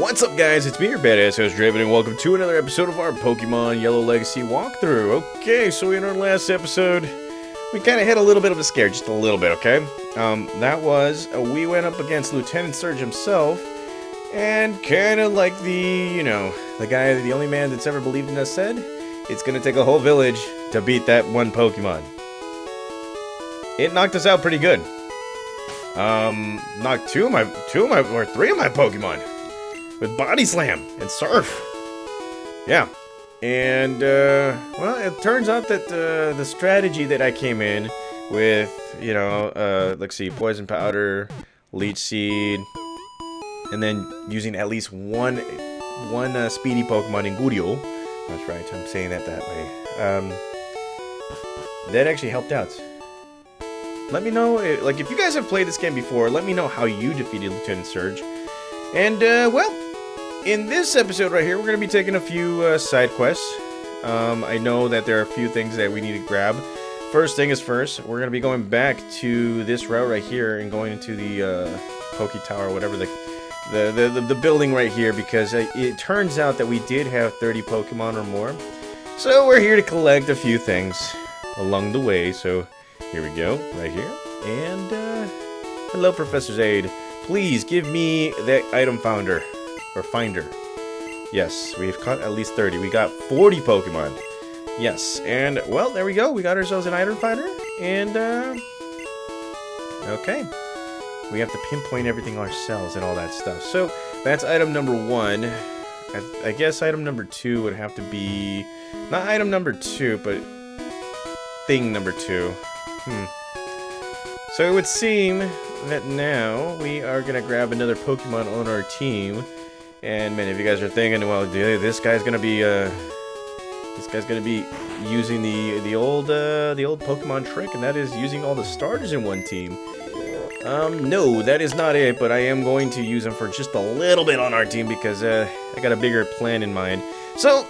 What's up, guys? It's me, your badass host Draven, and welcome to another episode of our Pokemon Yellow Legacy walkthrough. Okay, so in our last episode, we kind of had a little bit of a scare, just a little bit, okay? That was, we went up against Lieutenant Surge himself, and kind of like the guy, the only man that's ever believed in us said, it's gonna take a whole village to beat that one Pokemon. It knocked us out pretty good. Knocked three of my Pokemon with Body Slam and Surf. Yeah. And, well, it turns out that, the strategy that I came in with, let's see, Poison Powder, Leech Seed, and then using at least one speedy Pokemon in Guryo. That's right, I'm saying that way. That actually helped out. Let me know, like, if you guys have played this game before, let me know how you defeated Lieutenant Surge. And, well, in this episode right here, we're going to be taking a few side quests. I know that there are a few things that we need to grab. First thing is first, we're going to be going back to this route right here and going into the Poke Tower, whatever, the building right here, because it turns out that we did have 30 Pokemon or more. So we're here to collect a few things along the way, so here we go, right here. And, hello, Professor Zaid. Please give me that item finder. Yes, we've caught at least 30. We got 40 Pokemon. Yes, and, well, there we go. We got ourselves an item finder. And, okay. We have to pinpoint everything ourselves and all that stuff. So, that's item number 1. I guess item number 2 would have to be... not item number 2, but thing number 2. So it would seem that now we are gonna grab another Pokemon on our team, and man, if you guys are thinking, well, this guy's gonna be using the old Pokemon trick, and that is using all the starters in one team. No, that is not it. But I am going to use them for just a little bit on our team because I got a bigger plan in mind. So,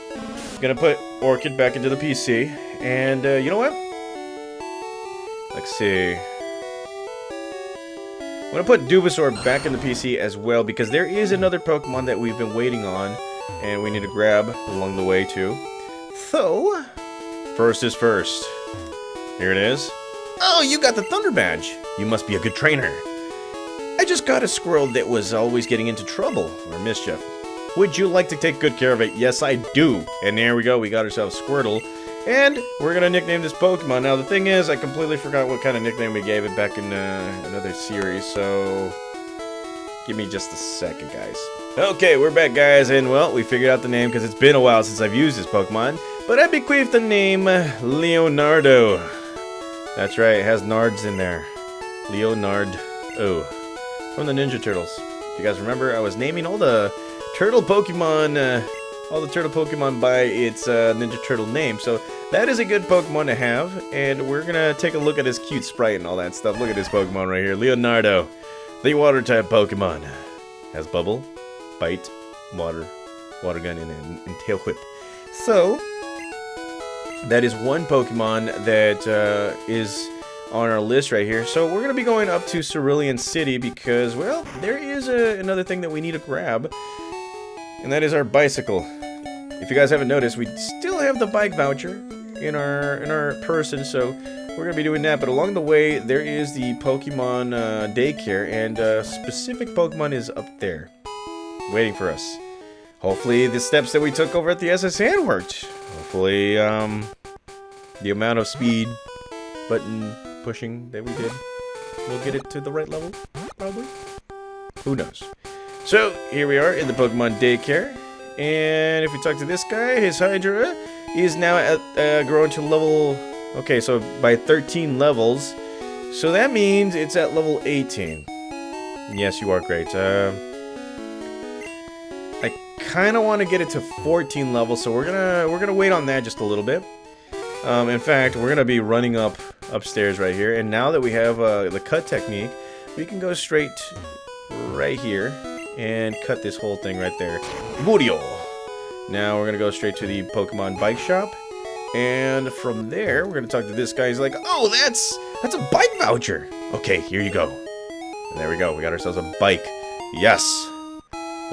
gonna put Orchid back into the PC, and you know what? Let's see. I'm gonna put Dubasaur back in the PC as well because there is another Pokemon that we've been waiting on and we need to grab along the way too. So, first is first. Here it is. Oh, you got the Thunder Badge. You must be a good trainer. I just got a Squirrel that was always getting into trouble or mischief. Would you like to take good care of it? Yes, I do. And there we go. We got ourselves Squirtle. And we're going to nickname this Pokemon. Now, the thing is, I completely forgot what kind of nickname we gave it back in another series, so give me just a second, guys. Okay, we're back, guys, and, well, we figured out the name because it's been a while since I've used this Pokemon, but I bequeathed the name Leonardo. That's right, it has Nards in there. Leonardo. From the Ninja Turtles. If you guys remember, I was naming all the turtle Pokemon by its Ninja Turtle name, so that is a good Pokemon to have, and we're gonna take a look at his cute sprite and all that stuff. Look at this Pokemon right here, Leonardo, the Water-type Pokemon. Has Bubble, Bite, Water Gun, and Tail Whip. So, that is one Pokemon that is on our list right here. So, we're gonna be going up to Cerulean City because, well, there is another thing that we need to grab. And that is our bicycle. If you guys haven't noticed, we still have the bike voucher in our person, so we're gonna be doing that. But along the way, there is the Pokemon Daycare, and specific Pokemon is up there, waiting for us. Hopefully, the steps that we took over at the SSN worked. Hopefully, the amount of speed button pushing that we did will get it to the right level. Probably. Who knows? So, here we are in the Pokemon Daycare, and if we talk to this guy, his Hydra is now at, grown to level, okay, so by 13 levels, so that means it's at level 18. Yes, you are great. I kind of want to get it to 14 levels, so we're gonna wait on that just a little bit. In fact, we're gonna be running upstairs right here, and now that we have the cut technique, we can go straight right here and cut this whole thing right there. Guryo! Now we're gonna go straight to the Pokemon Bike Shop, and from there we're gonna talk to this guy. He's like, oh, that's a bike voucher. Okay, here you go. And there we go. We got ourselves a bike. Yes.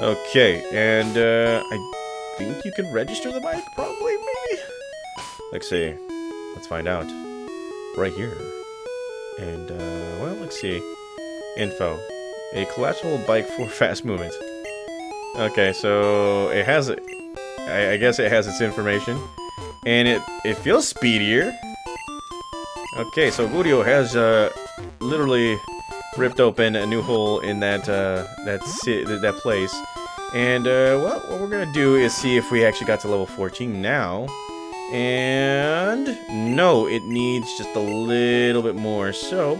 Okay, and I think you can register the bike, probably, maybe? Let's see. Let's find out. Right here. And, well, let's see. Info. A collapsible bike for fast movement. Okay, so it has, I guess it has its information. And it feels speedier. Okay, so Gurio has, literally ripped open a new hole in that place. And, well, what we're gonna do is see if we actually got to level 14 now. And no, it needs just a little bit more. So,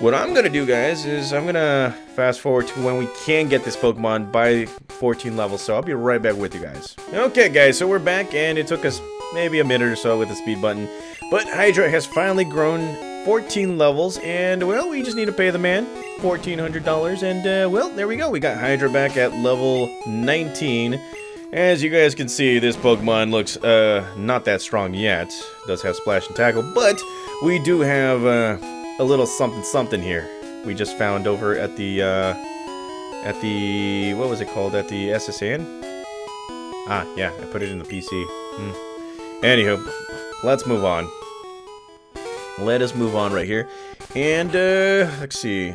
what I'm gonna do, guys, is I'm gonna fast forward to when we can get this Pokemon by 14 levels. So I'll be right back with you guys. Okay, guys, so we're back, and it took us maybe a minute or so with the speed button. But Hydra has finally grown 14 levels, and, well, we just need to pay the man $1,400, and, well, there we go. We got Hydra back at level 19. As you guys can see, this Pokemon looks, not that strong yet. It does have Splash and Tackle, but we do have, a little something here. We just found over at the, what was it called? At the SSN? Ah, yeah, I put it in the PC. Anywho, let's move on. Let us move on right here. And, let's see.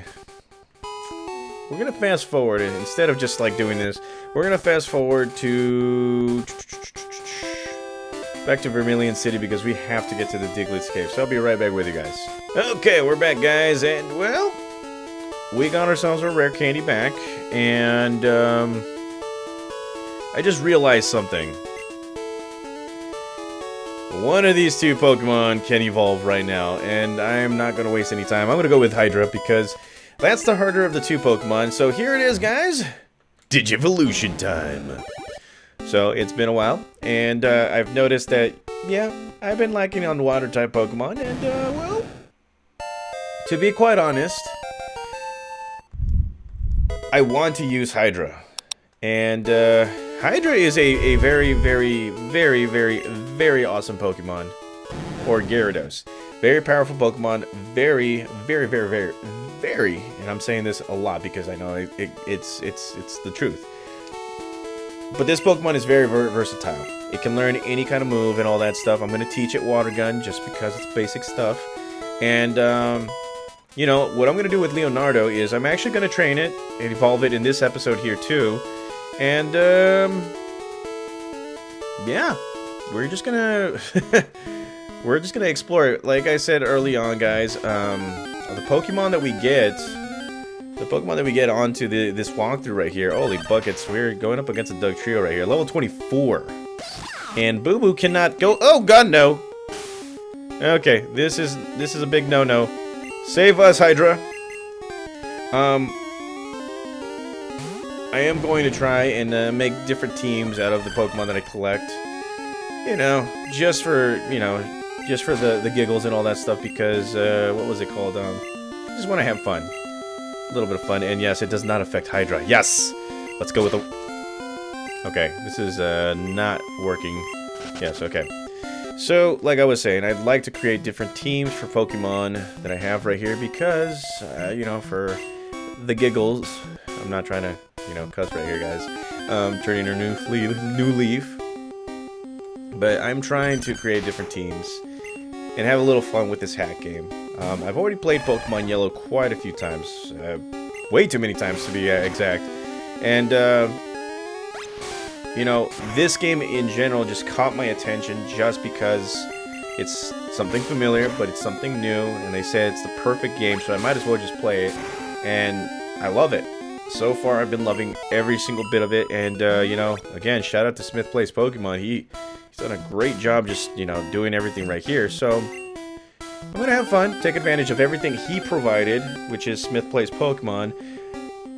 We're gonna fast forward, and instead of just, like, doing this, we're gonna fast forward to... back to Vermilion City, because we have to get to the Diglett's Cave. So I'll be right back with you guys. Okay, we're back, guys, and, well, we got ourselves a rare candy back, and, I just realized something. One of these two Pokemon can evolve right now, and I'm not going to waste any time. I'm going to go with Hydra, because that's the harder of the two Pokemon. So here it is, guys. Digivolution time. So it's been a while, and I've noticed that, yeah, I've been liking on Water-type Pokemon, and, well, to be quite honest, I want to use Hydra. And, Hydra is a very, very, very, very, very awesome Pokemon. Or Gyarados. Very powerful Pokemon. Very, very, very, very, very, and I'm saying this a lot because I know it's the truth. But this Pokemon is very, very versatile. It can learn any kind of move and all that stuff. I'm going to teach it Water Gun just because it's basic stuff. And, you know, what I'm going to do with Leonardo is I'm actually going to train it and evolve it in this episode here too. And, yeah, we're just gonna, explore it. Like I said early on, guys, the Pokemon that we get onto this walkthrough right here, holy buckets, we're going up against a Doug Trio right here, level 24. And Boo Boo cannot go, oh god, no. Okay, this is a big no-no. Save us, Hydra. I am going to try and make different teams out of the Pokemon that I collect. You know, just for the giggles and all that stuff because, what was it called? I just want to have fun. A little bit of fun, and yes, it does not affect Hydra. Yes! Let's go with the... Okay, this is, not working. Yes, okay. So, like I was saying, I'd like to create different teams for Pokemon that I have right here because, you know, for the giggles, I'm not trying to, you know, cuss right here, guys. Turning a new leaf. But I'm trying to create different teams and have a little fun with this hack game. I've already played Pokemon Yellow quite a few times. Way too many times to be exact. And, you know, this game in general just caught my attention just because it's something familiar, but it's something new. And they said it's the perfect game, so I might as well just play it. And I love it. So far, I've been loving every single bit of it. And, you know, again, shout out to Smith Plays Pokemon. He's done a great job just, you know, doing everything right here. So, I'm going to have fun, take advantage of everything he provided, which is Smith Plays Pokemon,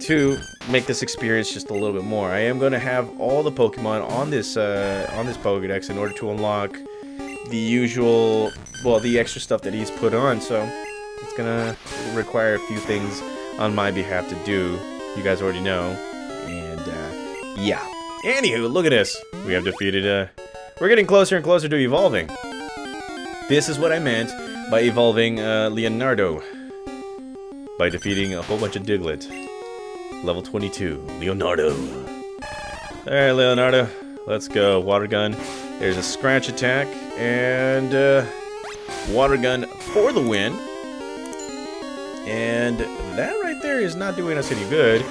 to make this experience just a little bit more. I am going to have all the Pokemon on this Pokédex in order to unlock the usual, well, the extra stuff that he's put on. So, it's going to require a few things on my behalf to do. You guys already know. And, yeah. Anywho, look at this. We have defeated, we're getting closer and closer to evolving. This is what I meant by evolving, Leonardo. By defeating a whole bunch of Diglett. Level 22, Leonardo. Alright, Leonardo. Let's go. Water gun. There's a scratch attack. And water gun for the win. And that right there is not doing us any good.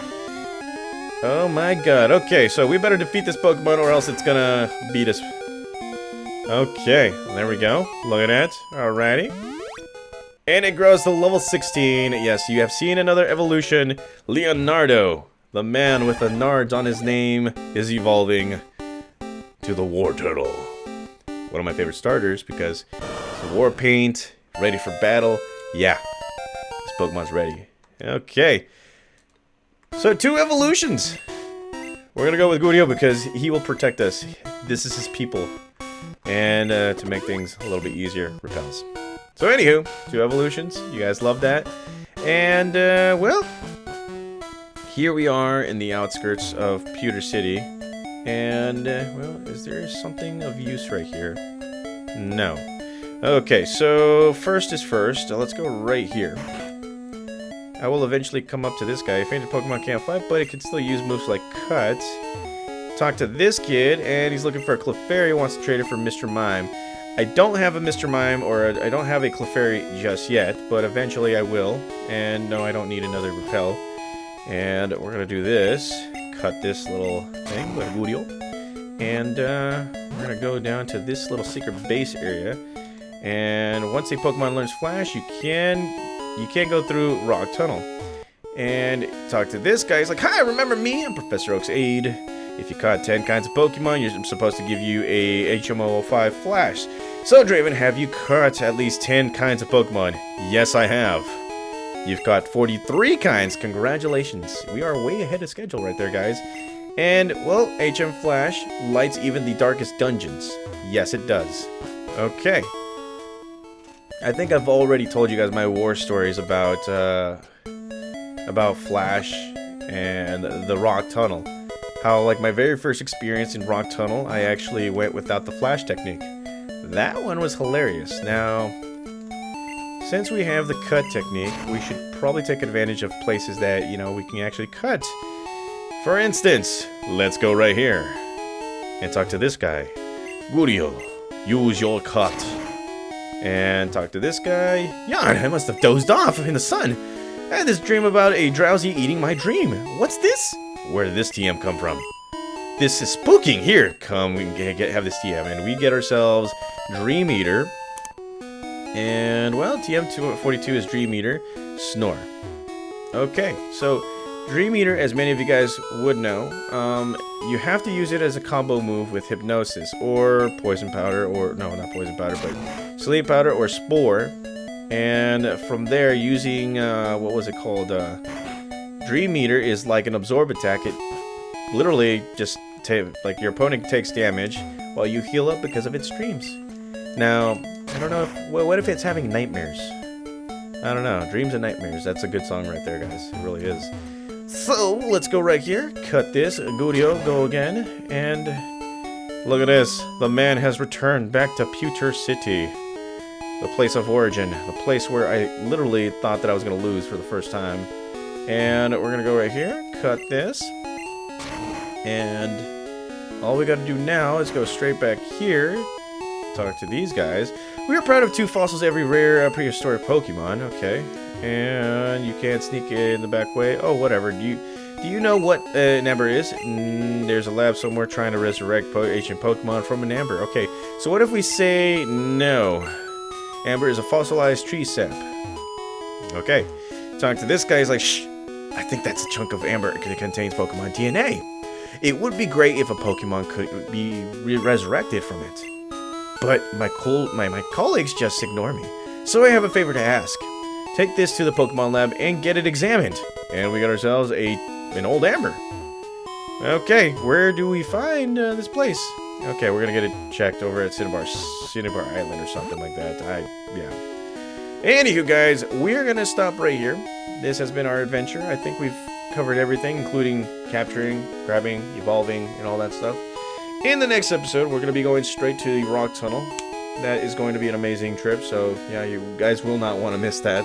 Oh my god. Okay, so we better defeat this Pokemon or else it's gonna beat us. Okay, there we go. Look at that. Alrighty. And it grows to level 16. Yes, you have seen another evolution. Leonardo, the man with the nards on his name, is evolving to the War Turtle. One of my favorite starters because it's a war paint, ready for battle. Yeah, this Pokemon's ready. Okay. So 2 evolutions. We're gonna go with Gurio because he will protect us. This is his people. And to make things a little bit easier, repels. So anywho, 2 evolutions. You guys love that. And well, here we are in the outskirts of Pewter City. And well, is there something of use right here? No. Okay, so first is first. Let's go right here. I will eventually come up to this guy. Fainted Pokemon can't fight, but it can still use moves like Cut. Talk to this kid, and he's looking for a Clefairy. Wants to trade it for Mr. Mime. I don't have a Mr. Mime, or I don't have a Clefairy just yet, but eventually I will. And no, I don't need another Repel. And we're gonna do this. Cut this little thing with Gurio. And we're gonna go down to this little secret base area. And once a Pokemon learns Flash, you can't go through Rock Tunnel. And talk to this guy. He's like, "Hi, remember me? I'm Professor Oak's aide. If you caught 10 kinds of Pokemon, I'm supposed to give you a HMO05 Flash. So, Draven, have you caught at least 10 kinds of Pokemon?" "Yes, I have." "You've caught 43 kinds. Congratulations." We are way ahead of schedule right there, guys. And, well, HM Flash lights even the darkest dungeons. Yes, it does. Okay. I think I've already told you guys my war stories about Flash and the Rock Tunnel. How, like, my very first experience in Rock Tunnel, I actually went without the Flash technique. That one was hilarious. Now, since we have the cut technique, we should probably take advantage of places that, you know, we can actually cut. For instance, let's go right here and talk to this guy. "Gurio, use your cut." And talk to this guy. "Yarn, I must have dozed off in the sun. I had this dream about a drowsy eating my dream. What's this? Where did this TM come from? This is spooking. Here, come, we can have this TM." And we get ourselves Dream Eater. And, well, TM 242 is Dream Eater. Snore. Okay, so Dream Eater, as many of you guys would know, you have to use it as a combo move with Hypnosis or Poison Powder, or, no, not Poison Powder, but Sleep Powder or Spore. And from there, using, what was it called, Dream Eater is like an absorb attack. It literally just like your opponent takes damage while you heal up because of its dreams. Now, I don't know if, well, what if it's having nightmares? I don't know. Dreams and Nightmares. That's a good song right there, guys. It really is. So, let's go right here. Cut this. Gurio, go again. And look at this. The man has returned back to Pewter City. The place of origin. The place where I literally thought that I was going to lose for the first time. And we're going to go right here. Cut this. And all we got to do now is go straight back here. Talk to these guys. We are proud of 2 fossils every rare prehistoric Pokemon. Okay. And you can't sneak in the back way. Oh, whatever. Do you know what an Amber is? There's a lab somewhere trying to resurrect ancient Pokemon from an Amber. Okay. So what if we say no? Amber is a fossilized tree sap. Okay. Talk to this guy. He's like, "Shh. I think that's a chunk of Amber. It contains Pokemon DNA. It would be great if a Pokemon could be resurrected from it. But my colleagues just ignore me. So I have a favor to ask. Take this to the Pokemon lab and get it examined." And we got ourselves an old Amber. Okay, where do we find this place? Okay, we're gonna get it checked over at Cinnabar Island or something like that. Yeah. Anywho, guys, we're gonna stop right here. This has been our adventure. I think we've covered everything, including capturing, grabbing, evolving, and all that stuff. In the next episode, we're going to be going straight to the Rock Tunnel. That is going to be an amazing trip, so yeah, you guys will not want to miss that.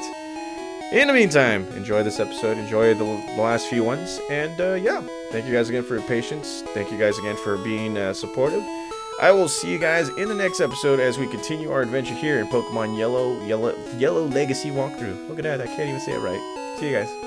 In the meantime, enjoy this episode, enjoy the last few ones, and yeah, thank you guys again for your patience. Thank you guys again for being supportive. I will see you guys in the next episode as we continue our adventure here in Pokemon Yellow Legacy walkthrough. Look at that, I can't even say it right. See you guys.